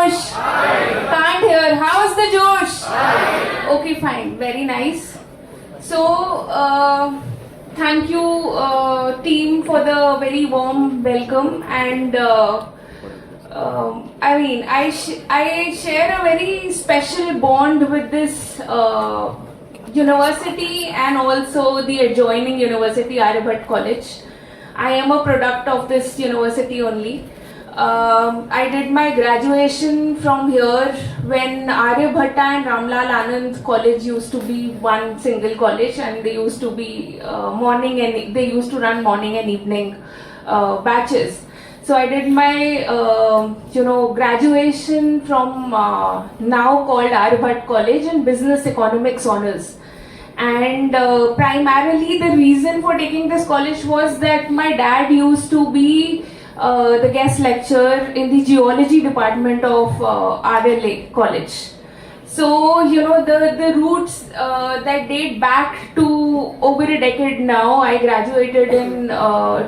Josh? Can't hear. How's the Josh? Okay, fine. Very nice. So, thank you, team, for the very warm welcome. And I share a very special bond with this university and also the adjoining university, Aryabhatta College. I am a product of this university only. I did my graduation from here when Aryabhatta and Ramlal Aanand college used to be one single college, and they used to be they used to run morning and evening batches. So I did my graduation from now called Aryabhatta College in Business Economics Honors. And primarily the reason for taking this college was that my dad used to be the guest lecturer in the geology department of RLA College. So, the roots that date back to over a decade now. I graduated in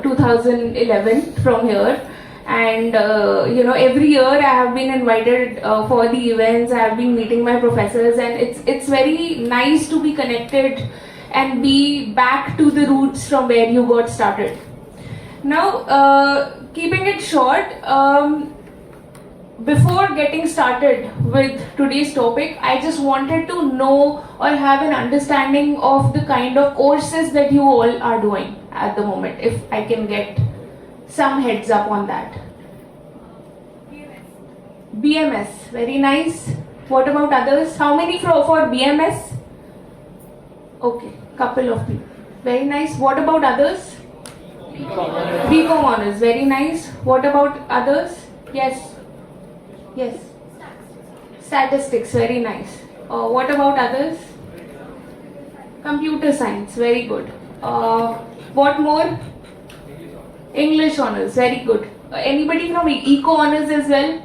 2011 from here. And, every year I have been invited for the events. I have been meeting my professors, and it's very nice to be connected and be back to the roots from where you got started. Now, keeping it short, before getting started with today's topic, I just wanted to know or have an understanding of the kind of courses that you all are doing at the moment, if I can get some heads up on that. BMS, very nice. What about others? How many for BMS? Okay, couple of people. Very nice. What about others? BCom honors, very nice. What about others? Yes. Yes. Statistics, very nice. What about others? Computer science, very good. What more? English honors, very good. Anybody from eco honors as well?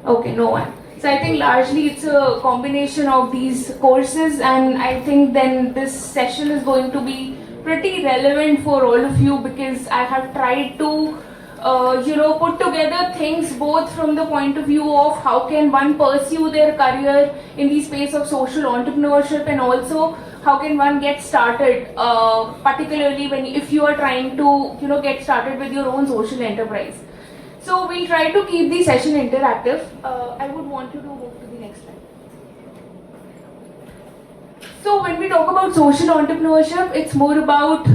Okay, no one. So I think largely it's a combination of these courses, and I think then this session is going to be pretty relevant for all of you, because I have tried to put together things both from the point of view of how can one pursue their career in the space of social entrepreneurship, and also how can one get started, particularly if you are trying to get started with your own social enterprise. So we'll try to keep the session interactive. I would want you to move to the next slide. So when we talk about social entrepreneurship, it's more about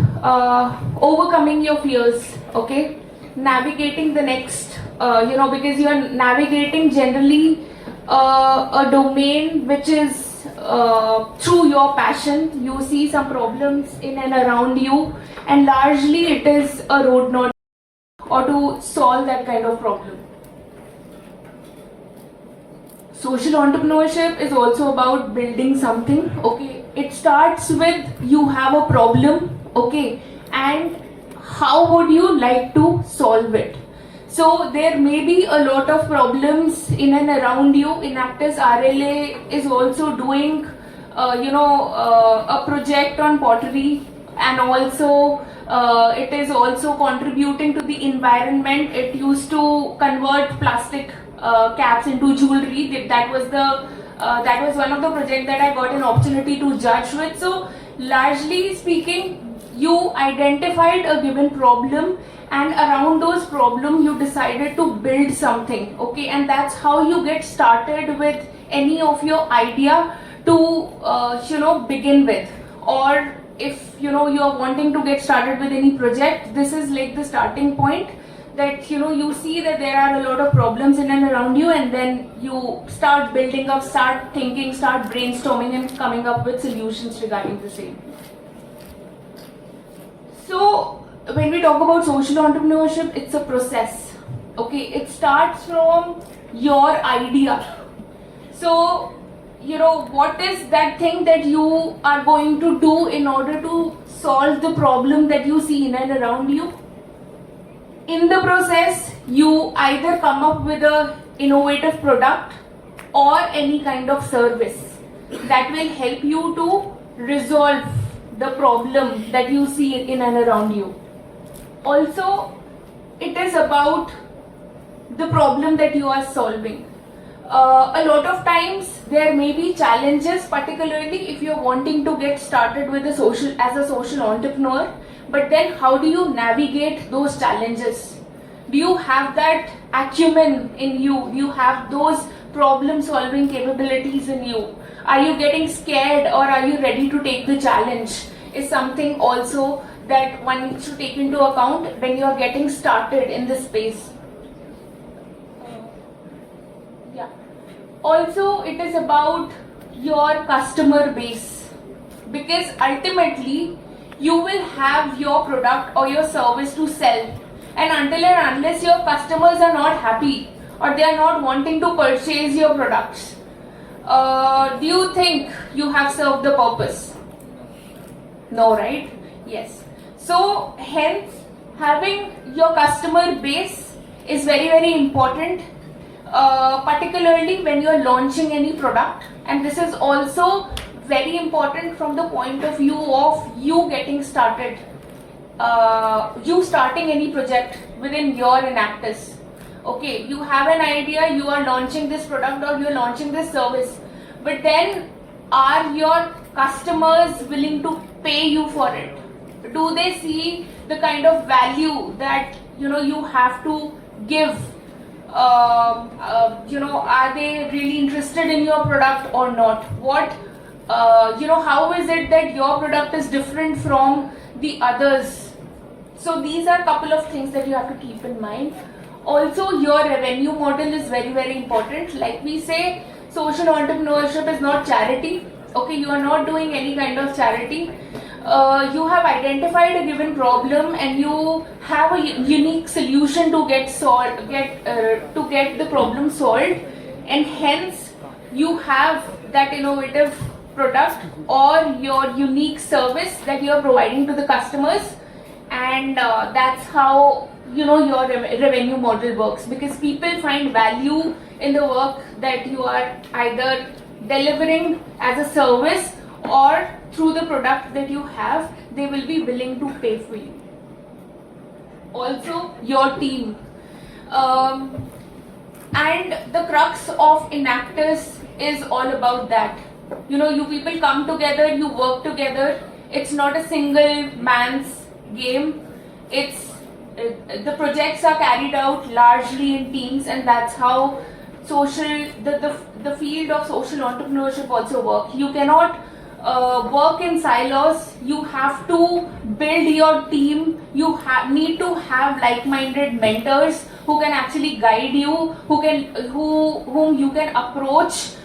overcoming your fears, okay? Navigating the next, because you are navigating generally a domain which is through your passion. You see some problems in and around you, and largely it is a road node or to solve that kind of problem. Social entrepreneurship is also about building something, okay? It starts with you have a problem, okay? And how would you like to solve it? So there may be a lot of problems in and around you. Enactus RLA is also doing, a project on pottery, and also it is also contributing to the environment. It used to convert plastic caps into jewelry. That was one of the projects that I got an opportunity to judge with. So largely speaking, you identified a given problem, and around those problems you decided to build something, okay? And that's how you get started with any of your idea to begin with. Or if you are wanting to get started with any project, this is like the starting point, that you see that there are a lot of problems in and around you, and then you start building up, start thinking, start brainstorming, and coming up with solutions regarding the same. So when we talk about social entrepreneurship, it's a process, okay? It starts from your idea. So what is that thing that you are going to do in order to solve the problem that you see in and around you? In the process, you either come up with an innovative product or any kind of service that will help you to resolve the problem that you see in and around you. Also, it is about the problem that you are solving. A lot of times there may be challenges, particularly if you're wanting to get started with as a social entrepreneur. But then how do you navigate those challenges? Do you have that acumen in you? Do you have those problem solving capabilities in you? Are you getting scared, or are you ready to take the challenge? Is something also that one needs to take into account when you are getting started in this space. Yeah. Also, it is about your customer base, because ultimately you will have your product or your service to sell, and until and unless your customers are not happy or they are not wanting to purchase your products, do you think you have served the purpose? No, right? Yes. So hence, having your customer base is very, very important, particularly when you are launching any product. And this is also very important from the point of view of you getting started, you starting any project within your Enactus. Okay, you have an idea, you are launching this product or you are launching this service, but then are your customers willing to pay you for it? Do they see the kind of value that you have to give? Are they really interested in your product or not? How is it that your product is different from the others? So these are a couple of things that you have to keep in mind. Also, your revenue model is very, very important. Like we say, social entrepreneurship is not charity. Okay, you are not doing any kind of charity. You have identified a given problem and you have a unique solution to get the problem solved, and hence you have that innovative product or your unique service that you are providing to the customers, and that's how your revenue model works, because people find value in the work that you are either delivering as a service or through the product that you have. They will be willing to pay for you. Also, your team. And the crux of Enactus is all about that. You people come together, you work together. It's not a single man's game. The projects are carried out largely in teams, and that's how the field of social entrepreneurship also works. You cannot work in silos. You have to build your team. You need to have like-minded mentors who can actually guide you, whom you can approach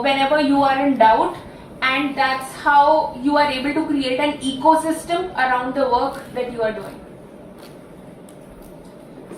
whenever you are in doubt, and that's how you are able to create an ecosystem around the work that you are doing.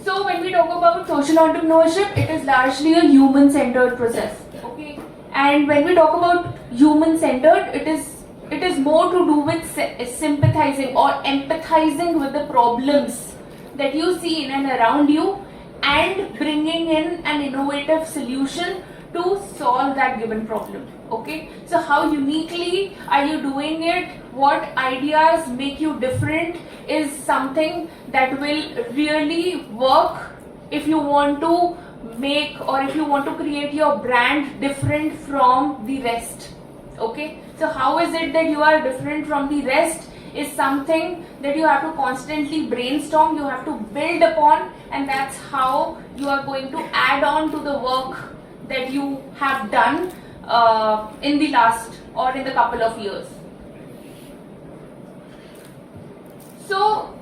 So when we talk about social entrepreneurship, it is largely a human-centered process. Okay, and when we talk about human-centered, it is more to do with sympathizing or empathizing with the problems that you see in and around you, and bringing in an innovative solution to solve that given problem. Okay, so how uniquely are you doing it? What ideas make you different is something that will really work if you want to make, or if you want to create your brand different from the rest. Okay, so how is it that you are different from the rest is something that you have to constantly brainstorm, you have to build upon, and that's how you are going to add on to the work that you have done in the last or in the couple of years. So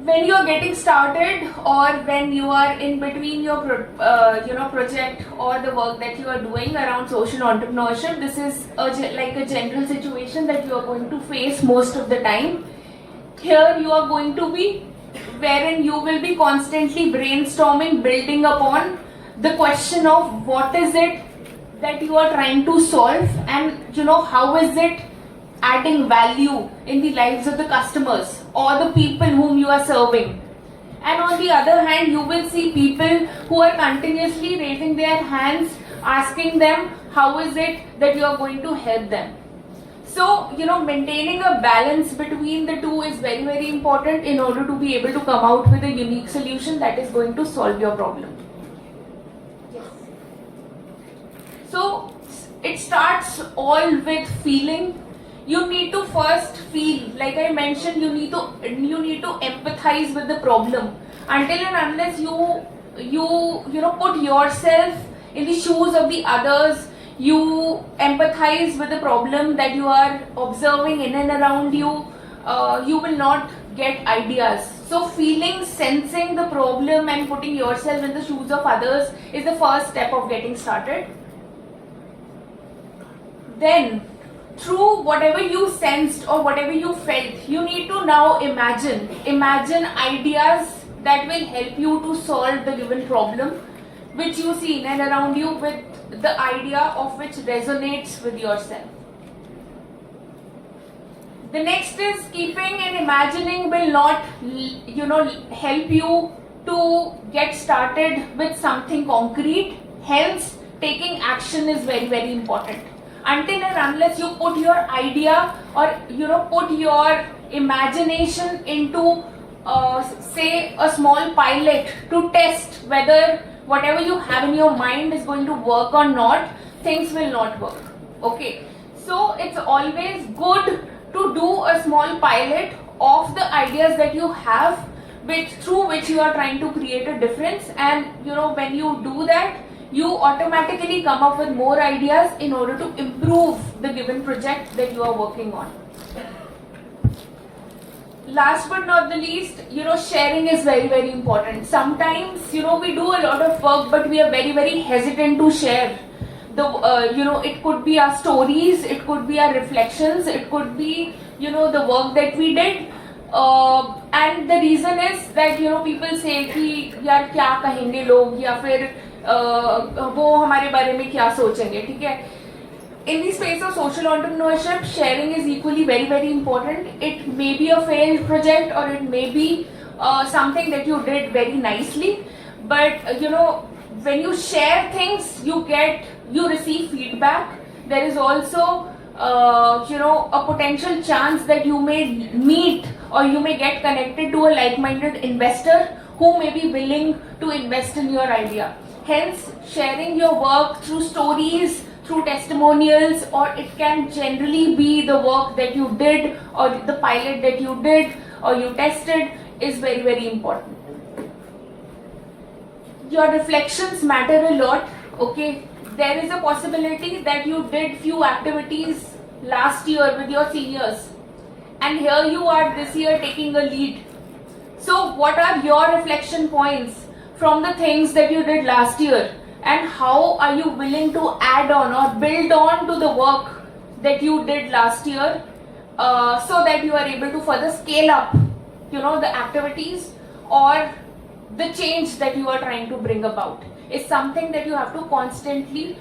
when you are getting started, or when you are in between your project or the work that you are doing around social entrepreneurship, this is like a general situation that you are going to face most of the time. Here you are going to be wherein you will be constantly brainstorming, building upon the question of what is it that you are trying to solve, and how is it adding value in the lives of the customers or the people whom you are serving. And on the other hand, you will see people who are continuously raising their hands, asking them how is it that you are going to help them. So maintaining a balance between the two is very, very important in order to be able to come out with a unique solution that is going to solve your problem. So it starts all with feeling. You need to first feel, like I mentioned, you need to empathize with the problem. Until and unless you put yourself in the shoes of the others, you empathize with the problem that you are observing in and around you, you will not get ideas. So feeling, sensing the problem and putting yourself in the shoes of others is the first step of getting started. Then, through whatever you sensed or whatever you felt, you need to now imagine ideas that will help you to solve the given problem, which you see in and around you, with the idea of which resonates with yourself. The next is, keeping and imagining will not, help you to get started with something concrete. Hence, taking action is very, very important. Until and unless you put your idea or put your imagination into say a small pilot to test whether whatever you have in your mind is going to work or not, things will not work. Okay, so it's always good to do a small pilot of the ideas that you have, through which you are trying to create a difference. And when you do that, you automatically come up with more ideas in order to improve the given project that you are working on. Last but not the least, sharing is very, very important. Sometimes, we do a lot of work, but we are very, very hesitant to share. It could be our stories, it could be our reflections, it could be, the work that we did. And the reason is that, people say कि यार क्या कहेंगे लोग, या फिर वो हमारे बारे में क्या सोचेंगे, ठीक है? In the space of social entrepreneurship, sharing is equally very, very important. It may be a failed project, or it may be something that you did very nicely. But when you share things, you receive feedback. There is also a potential chance that you may meet or you may get connected to a like-minded investor who may be willing to invest in your idea. Hence, sharing your work through stories, through testimonials, or it can generally be the work that you did or the pilot that you did or you tested, is very, very important. Your reflections matter a lot. Okay, there is a possibility that you did few activities last year with your seniors, and here you are this year taking a lead. So what are your reflection points from the things that you did last year, and how are you willing to add on or build on to the work that you did last year, so that you are able to further scale up the activities or the change that you are trying to bring about, is something that you have to constantly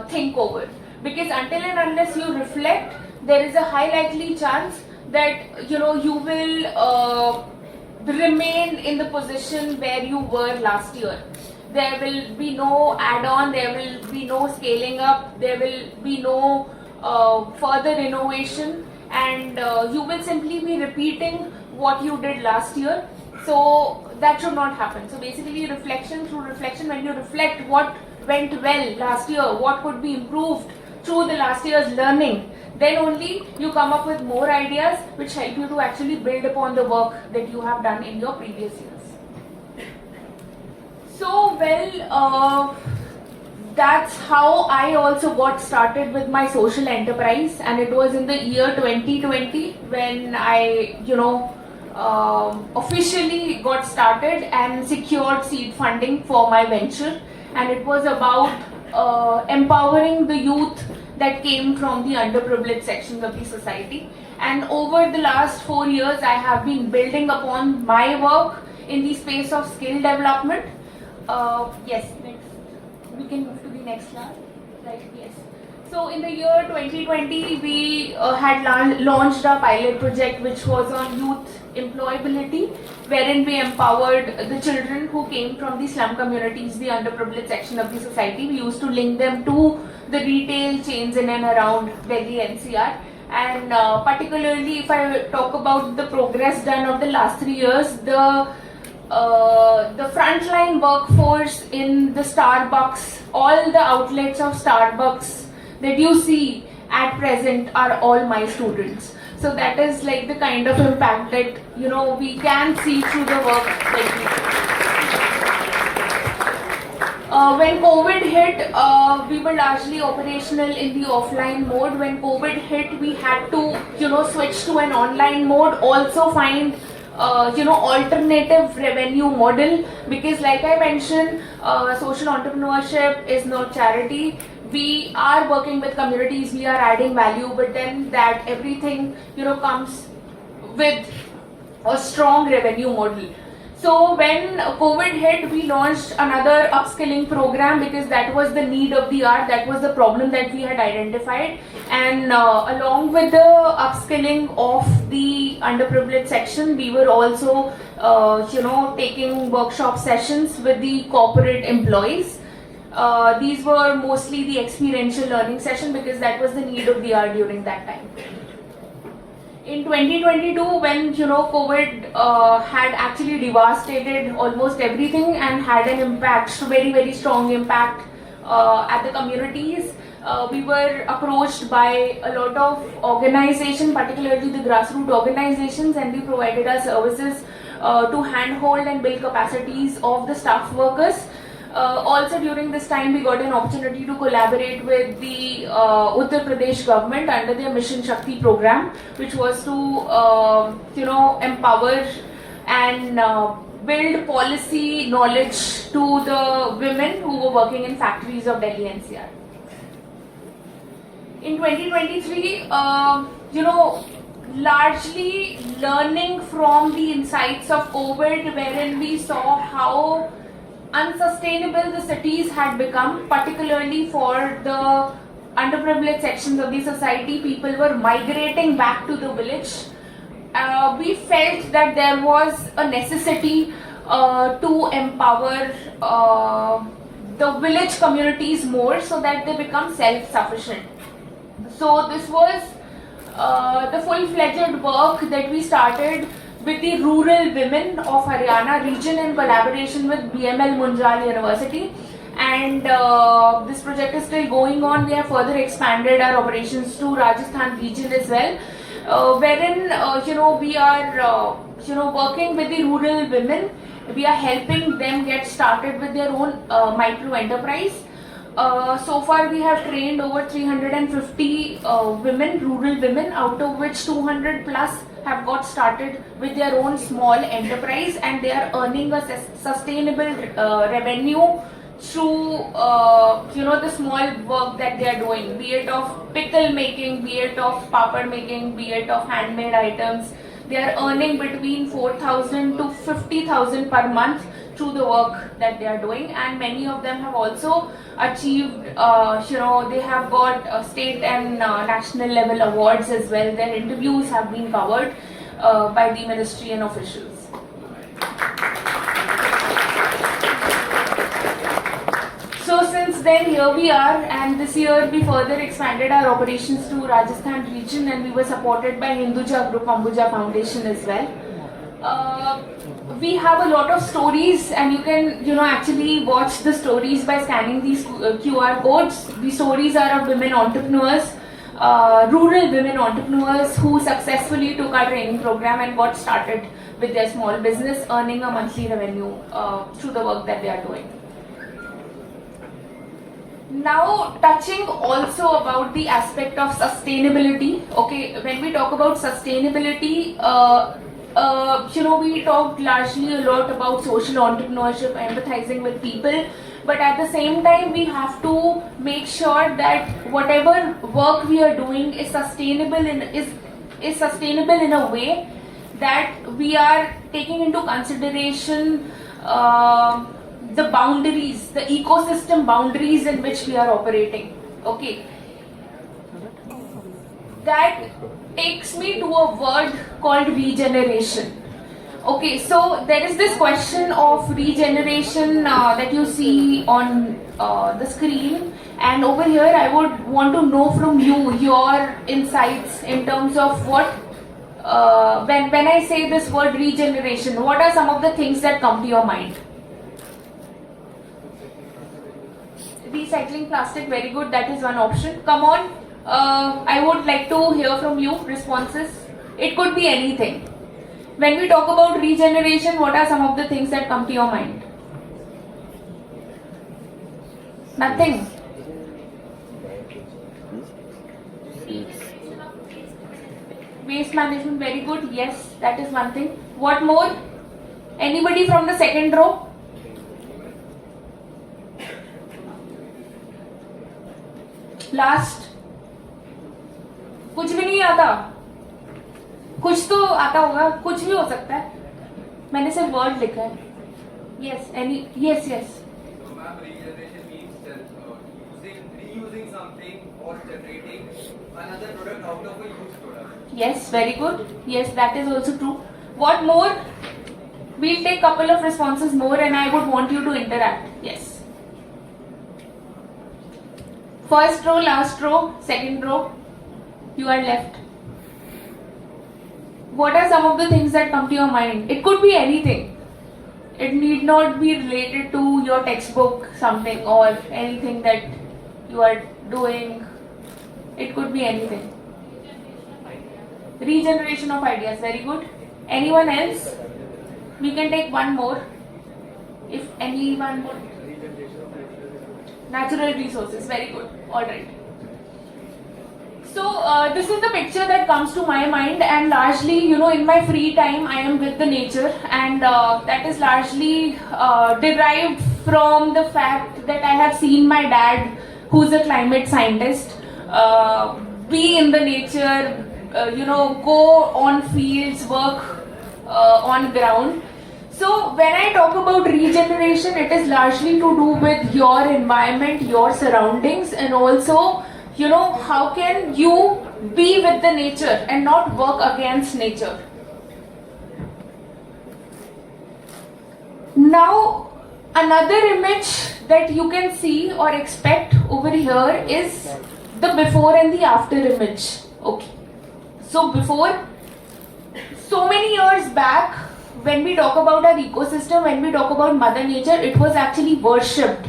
think over. Because until and unless you reflect, there is a high likely chance that you will remain in the position where you were last year. There will be no add-on, there will be no scaling up, there will be no further innovation, and you will simply be repeating what you did last year. So that should not happen. So basically, reflection through reflection, when you reflect what went well last year, what could be improved through the last year's learning, then only you come up with more ideas which help you to actually build upon the work that you have done in your previous years. So that's how I also got started with my social enterprise, and it was in the year 2020 when I officially got started and secured seed funding for my venture. And it was about empowering the youth that came from the underprivileged sections of the society. And over the last 4 years, I have been building upon my work in the space of skill development. Yes, next. We can move to the next slide. Right, yes. So in the year 2020, we had launched a pilot project which was on youth employability, wherein we empowered the children who came from the slum communities, the underprivileged section of the society. We used to link them to the retail chains in and around Delhi NCR. And particularly if I talk about the progress done of the last 3 years, the the frontline workforce in the Starbucks, all the outlets of Starbucks that you see at present are all my students. So that is like the kind of impact that we can see through the work that we do. When COVID hit, we were largely operational in the offline mode. When COVID hit, we had to switch to an online mode. Also find alternative revenue model, because like I mentioned, social entrepreneurship is not charity. We are working with communities, we are adding value, but then that everything comes with a strong revenue model. So when COVID hit, we launched another upskilling program, because that was the need of the hour, that was the problem that we had identified. And along with the upskilling of the underprivileged section, we were also taking workshop sessions with the corporate employees. These were mostly the experiential learning session, because that was the need of the hour during that time. In 2022, when COVID had actually devastated almost everything and had an impact, very, very strong impact at the communities, we were approached by a lot of organizations, particularly the grassroots organizations, and we provided our services to handhold and build capacities of the staff workers. Also during this time, we got an opportunity to collaborate with the Uttar Pradesh government under their Mission Shakti program, which was to empower and build policy knowledge to the women who were working in factories of Delhi NCR. In 2023, largely learning from the insights of COVID, wherein we saw how unsustainable the cities had become, particularly for the underprivileged sections of the society. People were migrating back to the village. We felt that there was a necessity to empower the village communities more, so that they become self-sufficient. So this was the full-fledged work that we started with the rural women of Haryana region in collaboration with BML Munjal University, and this project is still going on. We have further expanded our operations to Rajasthan region as well, wherein we are working with the rural women. We are helping them get started with their own micro enterprise. So far we have trained over 350 women, rural women, out of which 200 plus have got started with their own small enterprise, and they are earning a sustainable revenue through the small work that they are doing, be it of pickle making, be it of papad making, be it of handmade items. They are earning between 4,000 to 50,000 per month through the work that they are doing, and many of them have also achieved, they have got state and national level awards as well. Their interviews have been covered by the ministry and officials. So since then, here we are, and this year we further expanded our operations to Rajasthan region, and we were supported by Hinduja Group Ambuja Foundation as well. We have a lot of stories, and you can actually watch the stories by scanning these QR codes. The stories are of women entrepreneurs, rural women entrepreneurs who successfully took our training program and got started with their small business, earning a monthly revenue through the work that they are doing. Now, touching also about the aspect of sustainability. Okay, when we talk about sustainability, we talked largely a lot about social entrepreneurship, empathizing with people, but at the same time, we have to make sure that whatever work we are doing is sustainable in a way that we are taking into consideration the boundaries, the ecosystem boundaries in which we are operating. Okay, that takes me to a word called regeneration. Okay, so there is this question of regeneration that you see on the screen, and over here I would want to know from you your insights in terms of what when I say this word regeneration, what are some of the things that come to your mind? Recycling plastic, very good, that is one option. Come on, I would like to hear from you responses. It could be anything. When we talk about regeneration, what are some of the things that come to your mind? Nothing. Waste management, very good. Yes, that is one thing. What more? Anybody from the second row? Last. कुछ भी नहीं आता. कुछ तो आता होगा, कुछ भी हो सकता है. मैंने सिर्फ वर्ड लिखा है. Yes, any, yes. So, ma'am, regeneration means reusing something or generating another product out of a used product. Yes, very good. Yes, that is also true. What more? We'll take couple of responses more and I would want you to interact. Yes. First row, last row, second row. You are left. What are some of the things that come to your mind? It could be anything. It need not be related to your textbook, something, or anything that you are doing. It could be anything. Regeneration of ideas, very good. Anyone else? We can take one more. If anyone would. Natural resources, very good. Alright. So, this is the picture that comes to my mind, and largely, in my free time, I am with the nature, and that is largely derived from the fact that I have seen my dad, who's a climate scientist, be in the nature, go on fields, work on ground. So when I talk about regeneration, it is largely to do with your environment, your surroundings, and also, how can you be with the nature and not work against nature. Now, another image that you can see or expect over here is the before and the after image. Okay. So before, so many years back, when we talk about our ecosystem, when we talk about Mother Nature, it was actually worshipped.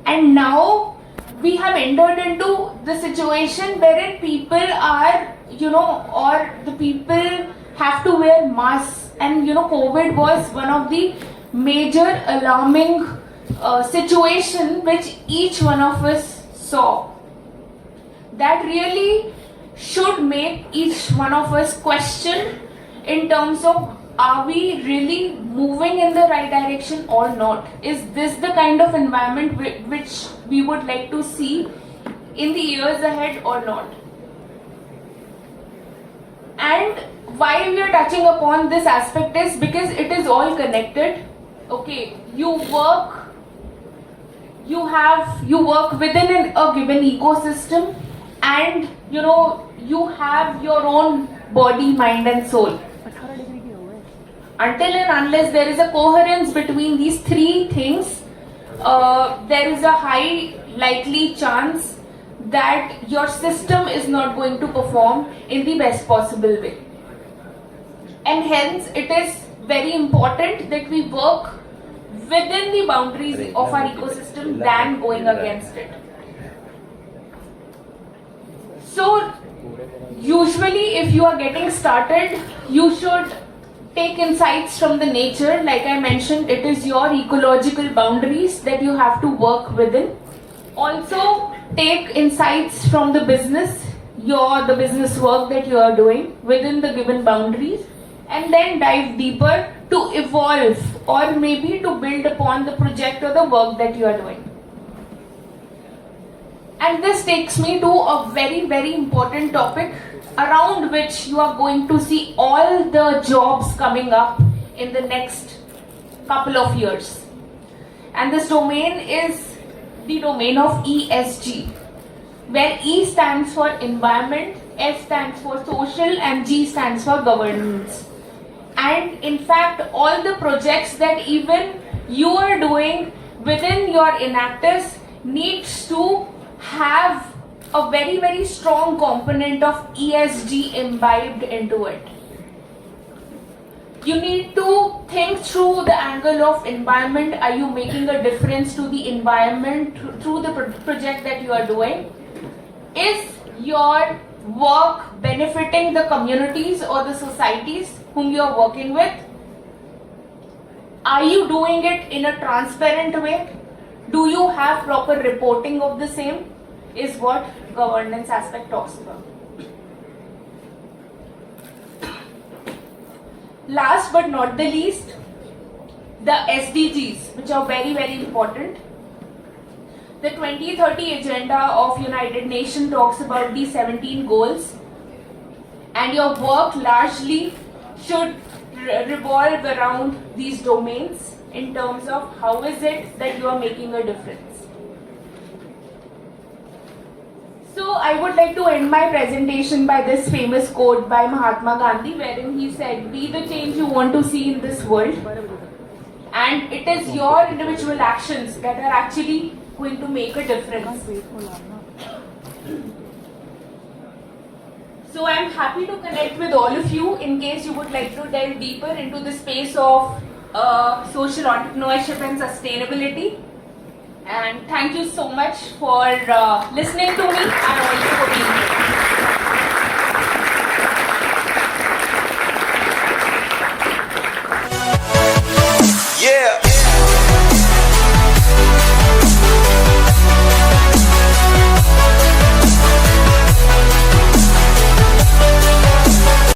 And now we have entered into the situation wherein people are, or the people have to wear masks. And COVID was one of the major alarming situation which each one of us saw. That really should make each one of us question in terms of, are we really moving in the right direction or not? Is this the kind of environment which we would like to see in the years ahead or not? And why we are touching upon this aspect is because it is all connected. Okay, you work within a given ecosystem, and you have your own body, mind and soul. Until and unless there is a coherence between these three things, there is a high likely chance that your system is not going to perform in the best possible way. And hence, it is very important that we work within the boundaries of our ecosystem than going against it. So, usually if you are getting started, you should take insights from the nature. Like I mentioned, it is your ecological boundaries that you have to work within. Also, take insights from the business, the business work that you are doing within the given boundaries, and then dive deeper to evolve or maybe to build upon the project or the work that you are doing. And this takes me to a very, very important topic around which you are going to see all the jobs coming up in the next couple of years. And this domain is the domain of ESG, where E stands for environment, S stands for social, and G stands for governance. And in fact, all the projects that even you are doing within your Enactus needs to have a very, very strong component of ESG imbibed into it. You need to think through the angle of environment. Are you making a difference to the environment through the project that you are doing? Is your work benefiting the communities or the societies whom you are working with? Are you doing it in a transparent way? Do you have proper reporting of the same? Is what governance aspect talks about. Last but not the least, the SDGs, which are very, very important. The 2030 agenda of United Nations talks about the 17 goals, and your work largely should revolve around these domains in terms of how is it that you are making a difference. So I would like to end my presentation by this famous quote by Mahatma Gandhi, wherein he said, "Be the change you want to see in this world." And it is your individual actions that are actually going to make a difference. So I'm happy to connect with all of you in case you would like to delve deeper into the space of social entrepreneurship and sustainability. And thank you so much for listening to me.